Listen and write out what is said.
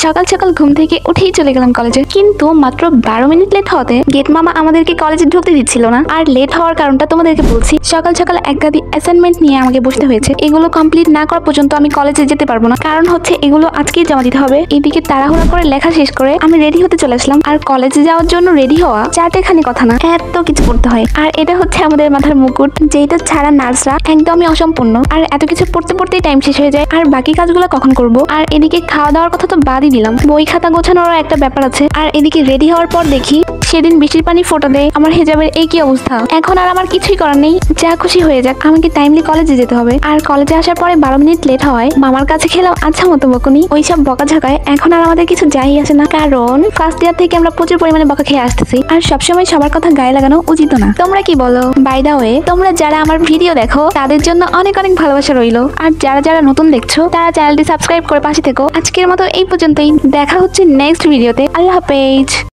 সকাল সকাল ঘুম থেকে উঠেই চলে গেলাম কলেজে, কিন্তু মাত্র 12 মিনিট লেট হওয়াতে গেট মামা আমাদেরকে কলেজে ঢুকতে দিচ্ছিল না। আর লেট হওয়ার কারণটা তোমাদেরকে বলছি। সকাল সকাল এক গাদি অ্যাসাইনমেন্ট নিয়ে আমাকে বসতে হয়েছে। এগুলো কমপ্লিট না করা পর্যন্ত আমি কলেজে যেতে পারবো না, কারণ হচ্ছে এগুলো আজকেই জমা দিতে হবে। এদিকে তাড়াহুড়া করে লেখা শেষ করে আমি রেডি হতে চলে আসলাম। আর কলেজে যাওয়ার জন্য রেডি হওয়া চারটেখানি কথা না, এত কিছু পড়তে হয়। আর এটা হচ্ছে আমাদের মাথার মুকুট, যেটা ছাড়া নার্সরা একদমই অসম্পূর্ণ। আর এত কিছু পড়তে পড়তেই টাইম শেষ হয়ে যায়। আর বাকি কাজগুলো কখন করব? আর এদিকে খাওয়া দাওয়ার কথা তো বাদই দিলাম, বই খাতা গোছানোর একটা ব্যাপার আছে। আর এদিকে রেডি হওয়ার পর দেখি সেদিন বৃষ্টির পানি ফোটা দেয় আমার হিজাবের। এই কি অবস্থা! এখন আর আমার কিছুই করার নেই, যা খুশি হয়ে যাক, আমাকে টাইমলি কলেজে যেতে হবে। আর কলেজে আসার পরে 12 মিনিট লেট হওয়ায় মামার কাছে খেলাম আচ্ছা মতো বকুনি। ওইসব বকাঝকায় এখন আর আমাদের কিছু যাই আসে না, কারণ ফার্স্ট ইয়ার থেকে আমরা প্রচুর পরিমাণে বকা খেয়ে আসতেছি। আর সবসময় সবার কথা গায়ে লাগানো উচিত না। তোমরা কি বলো? বাই দা ওয়ে, তোমরা যারা আমার ভিডিও দেখো তাদের জন্য অনেক অনেক ভালোবাসা রইলো। আর যারা যারা নতুন দেখছো তারা চ্যানেলটি সাবস্ক্রাইব করে পাশে থেকো। আজকের মতো এই পর্যন্তই, দেখা হচ্ছে নেক্সট ভিডিওতে। আল্লাহ হাফেজ।